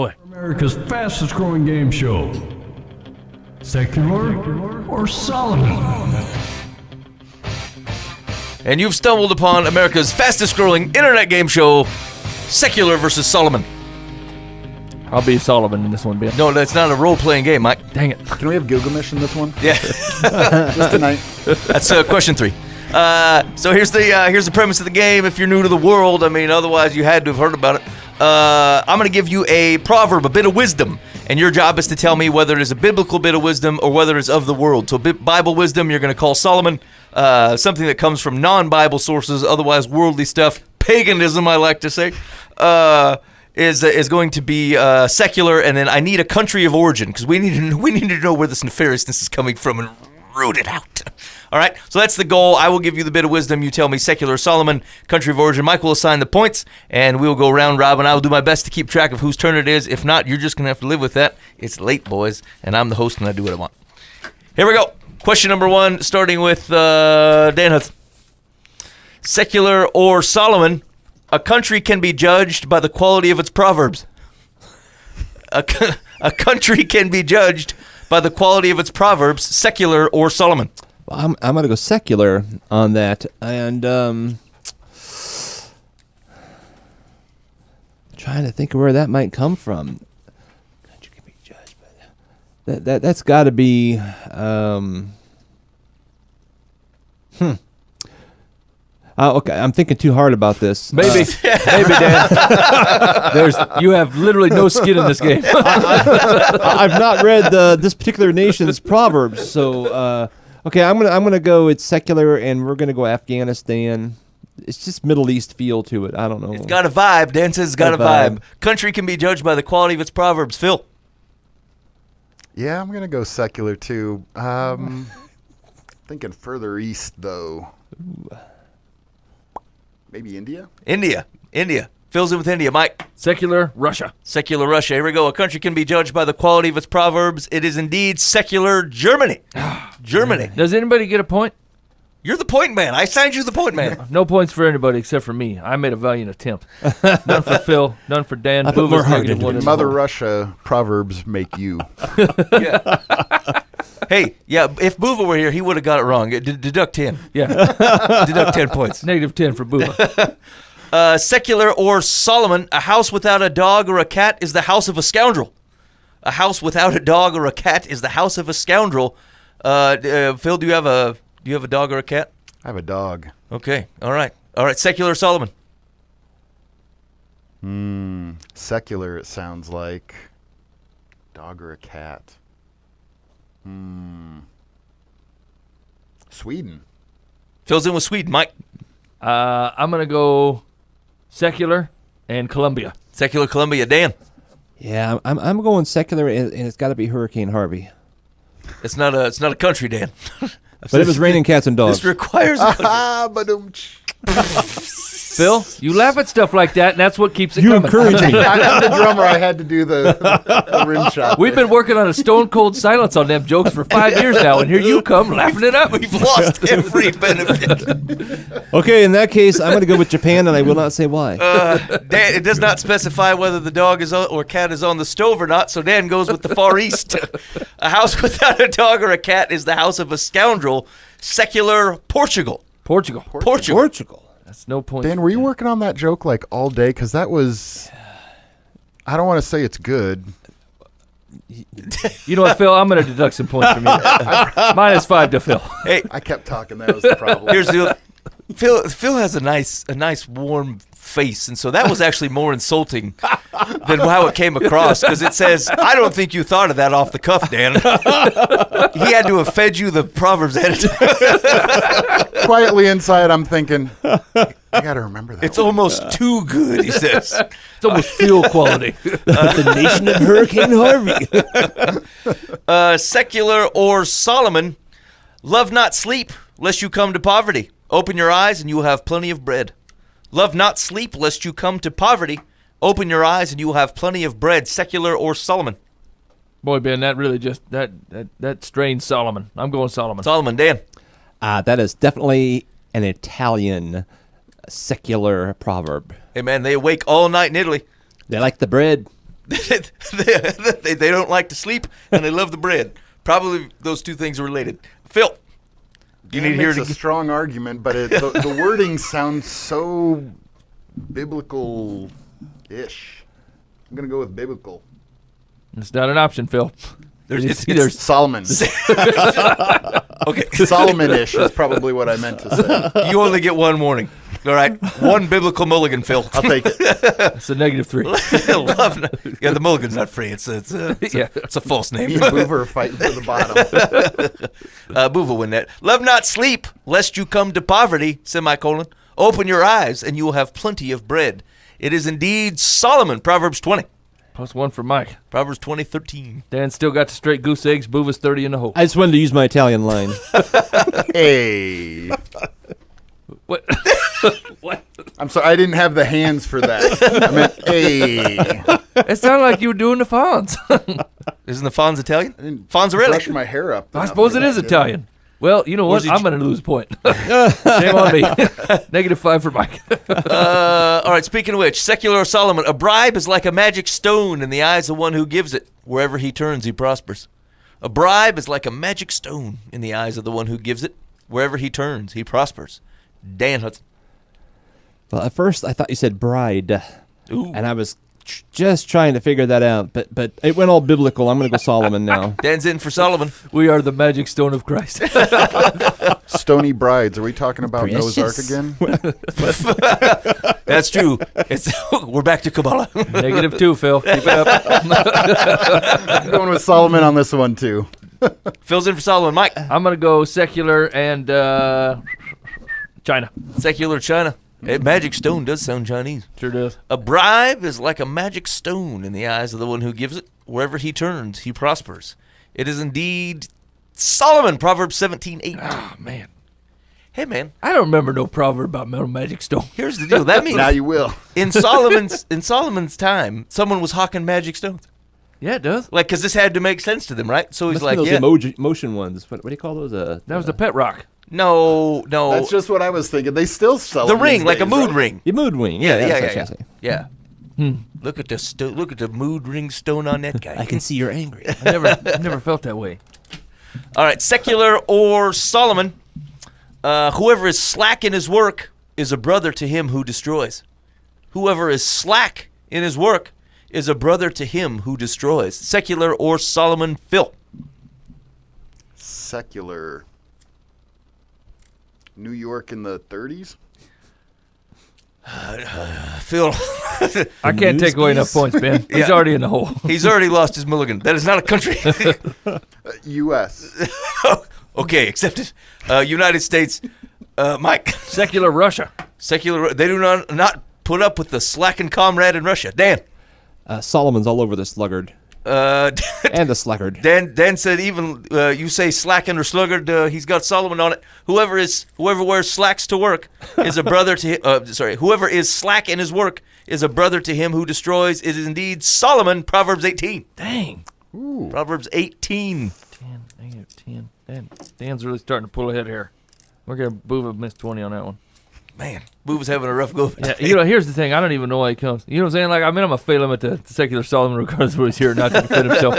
Boy. America's fastest growing game show. Secular or Solomon? And you've stumbled upon America's fastest growing internet game show, Secular versus Solomon. I'll be Solomon in this one, Ben. No, that's not a role-playing game, Mike. Dang it. Can we have Gilgamesh in this one? Yeah. Just tonight. That's question 3. So here's the premise of the game. If you're new to the world, I mean, otherwise you had to have heard about it. I'm going to give you a proverb, a bit of wisdom, and your job is to tell me whether it is a biblical bit of wisdom or whether it's of the world. So Bible wisdom, you're going to call Solomon. Something that comes from non-Bible sources, otherwise worldly stuff, paganism, I like to say, is going to be secular. And then I need a country of origin because we need to know where this nefariousness is coming from and root it out. All right, so that's the goal. I will give you the bit of wisdom. You tell me secular, Solomon, country of origin. Mike will assign the points, and we'll go round robin. I will do my best to keep track of whose turn it is. If not, you're just going to have to live with that. It's late, boys, and I'm the host, and I do what I want. Here we go. Question number 1, starting with Dan Hudson. Secular or Solomon, a country can be judged by the quality of its proverbs. A country can be judged by the quality of its proverbs, secular or Solomon. I'm going to go secular on that, and trying to think of where that might come from. Country can be judged by that's got to be. Okay, I'm thinking too hard about this. Maybe, Dan. You have literally no skin in this game. I've not read this particular nation's proverbs, so. Okay, I'm gonna go. It's secular, and we're gonna go Afghanistan. It's just Middle East feel to it. I don't know. It's got a vibe. Dan says it's got a vibe. Country can be judged by the quality of its proverbs. Phil. Yeah, I'm going to go secular, too. Thinking further east, though. Maybe India? India. Phil's in with India. Mike. Secular Russia. Secular Russia. Here we go. A country can be judged by the quality of its proverbs. It is indeed secular Germany. Germany. Does anybody get a point? You're the point man. I signed you the point man. No points for anybody except for me. I made a valiant attempt. None for Phil. None for Dan. I put more heart into -1 it. Mother Russia, proverbs make you. Yeah. Hey, yeah, if Buva were here, he would have got it wrong. Deduct 10. Yeah. Deduct 10 points. -10 for Booba. Secular or Solomon, a house without a dog or a cat is the house of a scoundrel. A house without a dog or a cat is the house of a scoundrel. Phil, do you have a dog or a cat? I have a dog. Okay, all right. Secular or Solomon? Secular, it sounds like. Dog or a cat? Sweden. Phil's in with Sweden. Mike? I'm going to go secular and Colombia. Secular Colombia. Dan? Yeah, I'm going secular, and it's got to be Hurricane Harvey. It's not a country, Dan. But it was raining cats and dogs. This requires a country. Ba-dum-tsh. Phil, you laugh at stuff like that, and that's what keeps it You coming. encourage me. I'm the drummer. I had to do the rim shot. We've been working on a stone cold silence on them jokes for 5 years now, and here you come laughing it up. We've lost every benefit. Okay, in that case, I'm going to go with Japan, and I will not say why. Dan, it does not specify whether the dog is or cat is on the stove or not, so Dan goes with the Far East. A house without a dog or a cat is the house of a scoundrel. Secular Portugal. Portugal. That's no point. Dan, were you working on that joke like all day? Because that was, I don't want to say it's good. You know what, Phil? I'm going to deduct some points from you. -5 to Phil. Hey, I kept talking. That was the problem. here's the Phil has a nice warm face, and so that was actually more insulting than how it came across, because it says, I don't think you thought of that off the cuff, Dan. He had to have fed you the Proverbs editor. Quietly inside, I'm thinking, I got to remember that. It's almost too good, he says. It's almost Phil quality. The nation of Hurricane Harvey. Secular or Solomon, love not sleep, lest you come to poverty. Open your eyes, and you will have plenty of bread. Love not sleep, lest you come to poverty. Open your eyes, and you will have plenty of bread. Secular or Solomon? Boy, Ben, that really just that strains Solomon. I'm going Solomon. Solomon, Dan. That is definitely an Italian secular proverb. Hey, man, they awake all night in Italy. They like the bread. they don't like to sleep and they love the bread. Probably those two things are related. Phil, you need to hear it a again. strong argument, but the wording sounds so biblical-ish. I'm gonna go with biblical. It's not an option, Phil. It's either Solomon. okay. Solomon-ish is probably what I meant to say. You only get one warning. All right, one biblical mulligan, Phil. I'll take it. it's a -3. Yeah, the mulligan's not free. It's a false name. Me and Boover are fighting for the bottom. Boover win that. Love not sleep, lest you come to poverty, semicolon. Open your eyes, and you will have plenty of bread. It is indeed Solomon, Proverbs 20. +1 for Mike. Proverbs 20:13. Dan still got the straight goose eggs. Boova's 30 in the hole. I just wanted to use my Italian line. Hey. What? What? I'm sorry, I didn't have the hands for that. I meant, hey. It sounded like you were doing the Fonz. Isn't the Fonz Italian? Brush Fonzarelli. my hair up. I suppose it is Italian. Well, you know what? Was he I'm going to lose a point. Shame on me. -5 for Mike. All right, speaking of which, secular Solomon, a bribe is like a magic stone in the eyes of one who gives it. Wherever he turns, he prospers. A bribe is like a magic stone in the eyes of the one who gives it. Wherever he turns, he prospers. Dan Hudson. Well, at first I thought you said bride, Ooh. and I was just trying to figure that out, but it went all biblical. I'm going to go Solomon now. Dan's in for Solomon. We are the magic stone of Christ. Stony brides. Are we talking about Noah's Ark Precious. again? That's true. We're back to Kabbalah. -2, Phil. Keep it up. I'm going with Solomon on this one, too. Phil's in for Solomon. Mike. I'm going to go secular and China. Secular China. Hey, magic stone does sound Chinese. Sure does. A bribe is like a magic stone in the eyes of the one who gives it. Wherever he turns, he prospers. It is indeed Solomon, Proverbs 17:8. Oh, man. Hey, man, I don't remember no proverb about metal magic stone. here's the deal. That means Now you will. in Solomon's time, someone was hawking magic stones. Yeah, it does. Like, because this had to make sense to them, right? So he's Must be like, those yeah. motion ones. What do you call those? That was the pet rock. No. That's just what I was thinking. They still sell the them ring, these like a days, mood right? ring. Your mood ring. Yeah. That's what I was gonna say. Yeah. Look at the mood ring stone on that guy. I can see you're angry. I never felt that way. All right, secular or Solomon. Whoever is slack in his work is a brother to him who destroys. Whoever is slack in his work is a brother to him who destroys. Secular or Solomon. Phil. Secular. New York in the 30s? Phil. I can't take away enough points, Ben. He's Yeah. already in the hole. He's already lost his mulligan. That is not a country. U.S. Okay, accepted. United States. Mike. Secular Russia. Secular. They do not put up with the slacking comrade in Russia. Dan. Solomon's all over the sluggard and the sluggard. Dan said even you say slacking or sluggard, he's got Solomon on it. Whoever wears slacks to work is a brother to whoever is slack in his work is a brother to him who destroys. It is indeed Solomon. Proverbs 18. Dang. Proverbs 18. 10. Dan's really starting to pull ahead here. We're going to Boova miss 20 on that one. Man, Boo was having a rough go. Yeah, here's the thing. I don't even know why he comes. You know what I'm saying? Like, I'm going to fail him at the secular Solomon regardless of what he's here, not to defend himself.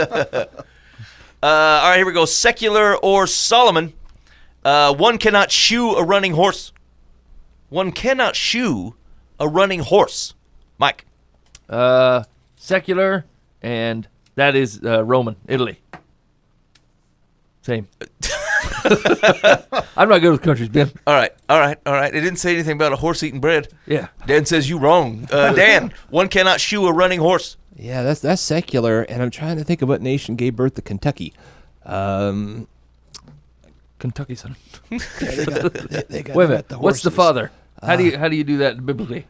All right, here we go. Secular or Solomon. One cannot shoe a running horse. One cannot shoe a running horse. Mike. Secular, and that is Roman, Italy. Same. I'm not good with countries, Ben. All right. It didn't say anything about a horse eating bread. Yeah. Dan says you wrong. Dan, one cannot shoe a running horse. Yeah, that's secular, and I'm trying to think of what nation gave birth to Kentucky. Kentucky, son. They got Wait a minute. the What's the horses. father? How do you do that biblically?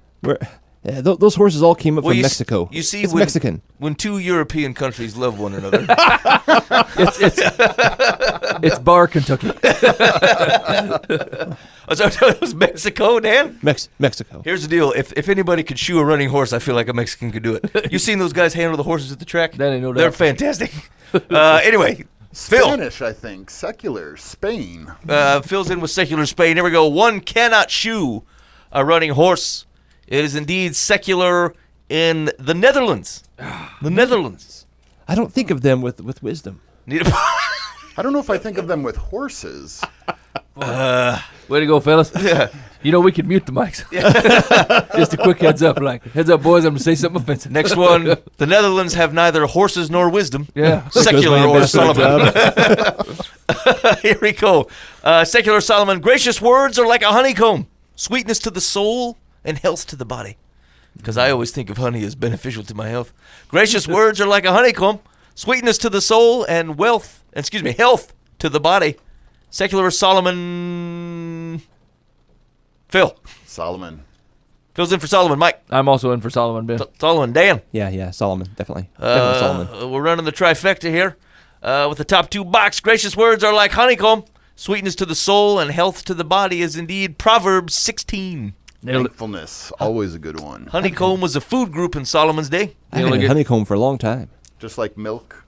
Those horses all came up Well, from you Mexico. You see, it's when, Mexican. When two European countries love one another. It's Bar, Kentucky. So it was Mexico, Dan? Mexico. Here's the deal. If anybody could shoe a running horse, I feel like a Mexican could do it. You seen those guys handle the horses at the track? That ain't no doubt. They're fantastic. Anyway, Phil. Spanish, I think. Secular. Spain. Phil's in with secular Spain. Here we go. One cannot shoe a running horse. It is indeed secular in the Netherlands. The Netherlands. I don't think of them with wisdom. Need a I don't know if I think of them with horses. Way to go, fellas. You know, we could mute the mics. Just a quick heads up, heads up, boys, I'm going to say something offensive. Next one. The Netherlands have neither horses nor wisdom. Yeah. Secular or Ambassador Solomon. job. Here we go. Secular Solomon. Gracious words are like a honeycomb, sweetness to the soul and health to the body. Because I always think of honey as beneficial to my health. Gracious words are like a honeycomb, sweetness to the soul and health to the body. Secular Solomon. Phil. Solomon. Phil's in for Solomon. Mike. I'm also in for Solomon, Ben. Solomon. Dan. Yeah, Solomon, definitely. Definitely Solomon. We're running the trifecta here with the top two box. Gracious words are like honeycomb. Sweetness to the soul and health to the body is indeed Proverbs 16. Nailed it. Thankfulness. Always a good one. Honeycomb was a food group in Solomon's day. I haven't had honeycomb for a long time. Just like milk.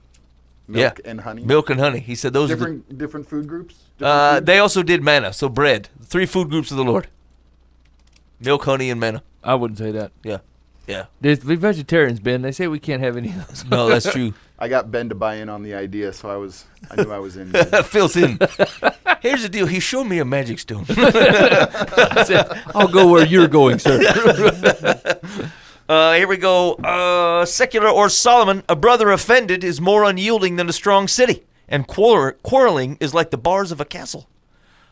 Yeah. And honey. Milk and honey. He said those are Different food groups? the, they also did manna, so bread. 3 food groups of the Lord. Milk, honey, and manna. I wouldn't say that. Yeah. Yeah. The vegetarians, Ben, they say we can't have any of those. No, that's true. I got Ben to buy in on the idea, so I knew I was in. Phil's in. Here's the deal. He showed me a magic stone. I'll go where you're going, sir. Here we go. Secular or Solomon, a brother offended is more unyielding than a strong city, and quarreling is like the bars of a castle.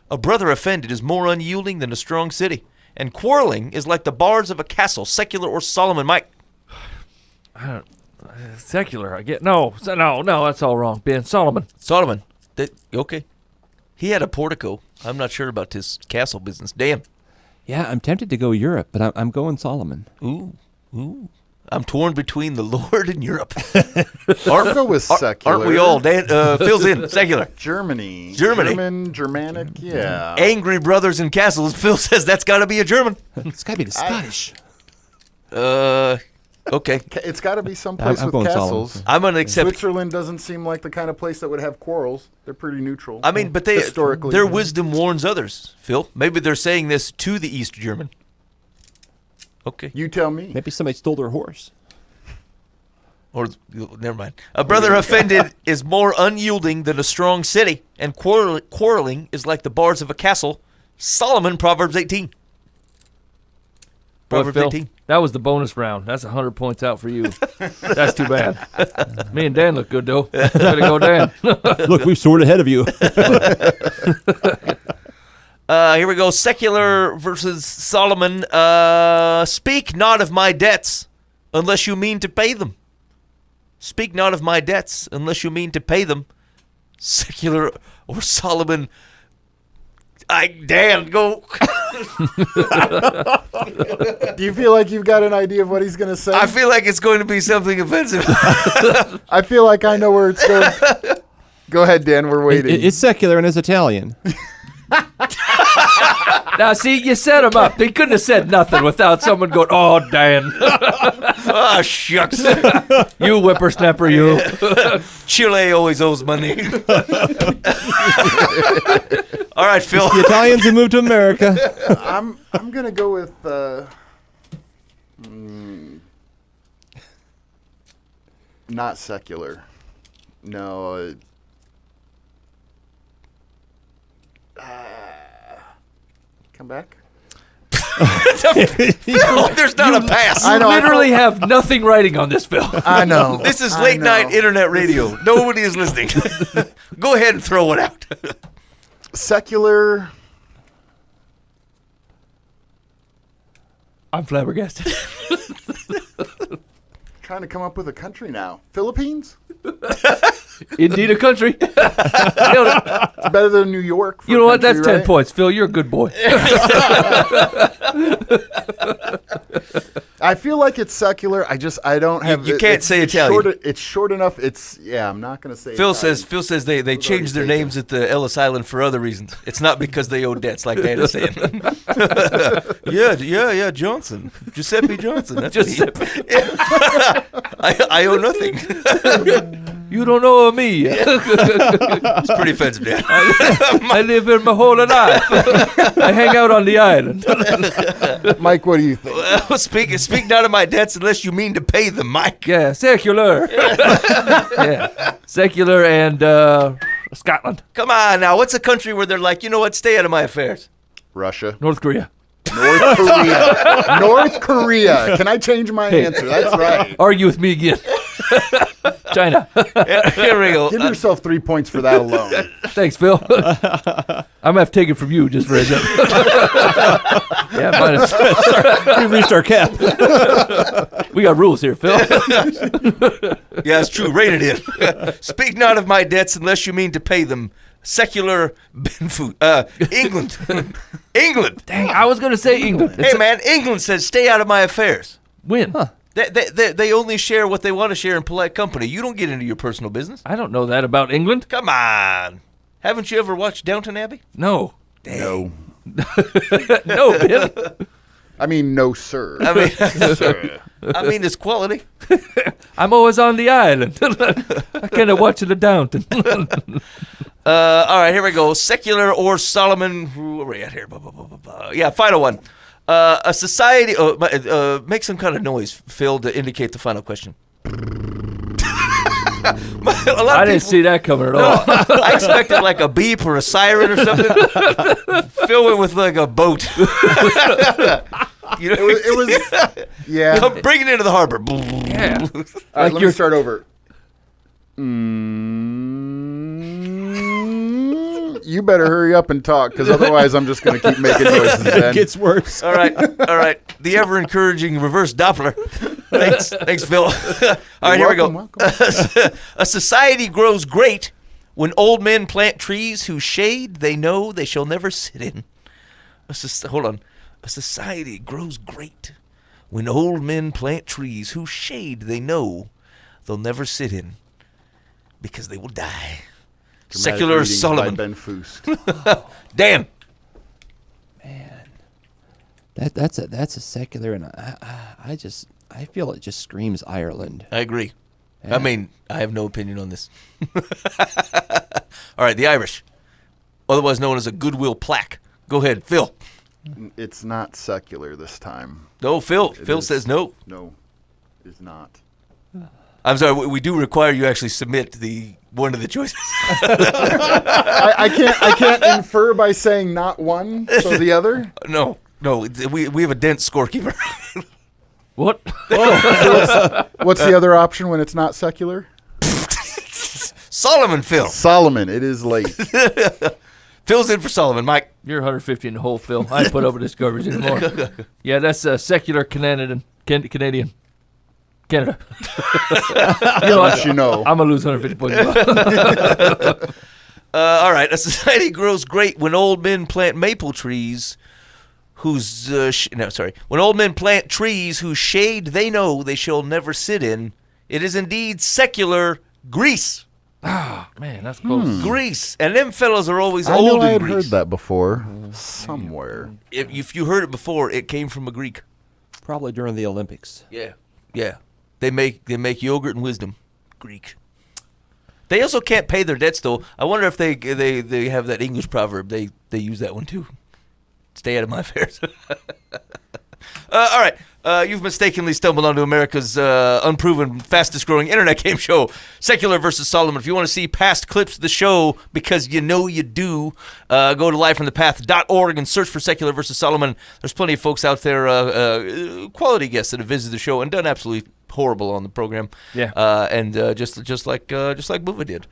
A brother offended is more unyielding than a strong city, and quarreling is like the bars of a castle. Secular or Solomon, Mike? Secular, I get. No, that's all wrong, Ben. Solomon. Solomon. Okay. He had a portico. I'm not sure about this castle business. Dan. Yeah, I'm tempted to go Europe, but I'm going Solomon. Ooh. I'm torn between the Lord and Europe. I'll go with secular. Aren't we all? Dan, Phil's in. Secular. Germany. Germanic, yeah. Angry brothers and castles. Phil says that's got to be a German. It's got to be the Scottish. Okay. It's got to be someplace I'm with going castles. Solomon. I'm going to accept. Switzerland doesn't seem like the kind of place that would have quarrels. They're pretty neutral. I mean, but historically, their wisdom warns others, Phil. Maybe they're saying this to the East German. Okay. You tell me. Maybe somebody stole their horse. Or, never mind. A brother offended is more unyielding than a strong city, and quarreling is like the bars of a castle. Solomon, Proverbs 18. Boy, Proverbs Phil, 18. that was the bonus round. That's 100 points out for you. That's too bad. Me and Dan look good, though. Way to go, Dan. Look, we've soared ahead of you. Here we go. Secular versus Solomon. Speak not of my debts unless you mean to pay them. Speak not of my debts unless you mean to pay them. Secular or Solomon. Dan, go. Do you feel like you've got an idea of what he's going to say? I feel like it's going to be something offensive. I feel like I know where it's going. Go ahead, Dan. We're waiting. It's secular and it's Italian. Now, see, you set him up. They couldn't have said nothing without someone going, "Oh, Dan, Ah, shucks. you whippersnapper, you." Chile always owes money. All right, Phil. The Italians who moved to America. I'm going to go with not secular. No. Come back. Phil, there's not a pass. I know. Literally have nothing writing on this, Phil. I know. This is I late know. night internet radio. Nobody is listening. Go ahead and throw it out. Secular. I'm flabbergasted. Trying to come up with a country now. Philippines? Indeed, a country. Nailed it. It's better than New York. for You know a what? That's country, 10 right? points, Phil. You're a good boy. I feel like it's secular. I don't have. You can't say Italian. It's short enough. I'm not going to say. Phil Italian. says they changed their names at the Ellis Island for other reasons. It's not because they owe debts, like Dan is saying. yeah, Johnson. Giuseppe Johnson. That's Giuseppe. I owe nothing. You don't know me. It's pretty offensive, Dan. I live here my whole life. I hang out on the island. Mike, what do you think? Well, speak not of my debts unless you mean to pay them, Mike. Yeah, secular. Yeah, secular and Scotland, Come on now. What's a country where they're like, you know what? Stay out of my affairs. Russia. North Korea. North Korea. North Korea. Can I change my answer? That's right. Argue with me again. China. Here we go. Give yourself 3 points for that alone. Thanks, Phil. I'm gonna have to take it from you just for a heads up. Yeah, minus. We reached our cap. We got rules here, Phil. Yeah, it's true. Rate it in. Speak not of my debts unless you mean to pay them. Secular Benfoot. England. England. Dang, I was gonna say England. Hey, man, England says stay out of my affairs. Win. They only share what they want to share in polite company. You don't get into your personal business. I don't know that about England. Come on. Haven't you ever watched Downton Abbey? No. No. No, Ben. I mean, no, sir. I mean, it's quality. I'm always on the island. I can't watch the Downton. All right, here we go. Secular or Solomon? Who are we at here? Yeah, final one. A society. Make some kind of noise, Phil, to indicate the final question. I didn't see that coming at all. I expected like a beep or a siren or something. Phil went with like a boat. You know, It was yeah. come bring it into the harbor. Yeah. All right, let me start over. You better hurry up and talk, because otherwise I'm just going to keep making noises, It Ben. gets worse. All right. The ever encouraging reverse Doppler. Thanks, Phil. All right, here we go. Welcome. A society grows great when old men plant trees whose shade they know they shall never sit in. Hold on. A society grows great when old men plant trees whose shade they know they'll never sit in because they will die. Secular Readings Solomon. by Ben Foust. Dan. That's a secular, and I feel it just screams Ireland. I agree. Yeah. I mean, I have no opinion on this. All right, the Irish, otherwise known as a goodwill plaque. Go ahead, Phil. It's not secular this time. No, Phil. Phil is. says no. No, it's not. I'm sorry. We do require you actually submit one of the choices. I can't infer by saying not one, so the other. No. We have a dense scorekeeper. What? What's the other option when it's not secular? Solomon, Phil. Solomon. It is late. Phil's in for Solomon. Mike. You're 150 in the hole, Phil. I ain't put over this garbage anymore. Yeah, that's secular Canadian. Canada. You know what? You know. I'm going to lose 150 points. All right. A society grows great when old men plant maple trees whose when old men plant trees whose shade they know they shall never sit in. It is indeed secular Greece. Man, that's close. Greece. And them fellows are always I old know I in had Greece. heard that before somewhere. If you heard it before, it came from a Greek. Probably during the Olympics. Yeah. They make yogurt and wisdom. Greek. They also can't pay their debts though. I wonder if they have that English proverb. They use that one too. Stay out of my affairs. All right. You've mistakenly stumbled onto America's unproven, fastest-growing internet game show, Secular vs. Solomon. If you want to see past clips of the show, because you know you do, go to livefromthepath.org and search for Secular vs. Solomon. There's plenty of folks out there, quality guests that have visited the show and done absolutely horrible on the program. Yeah. And just like Bubba did.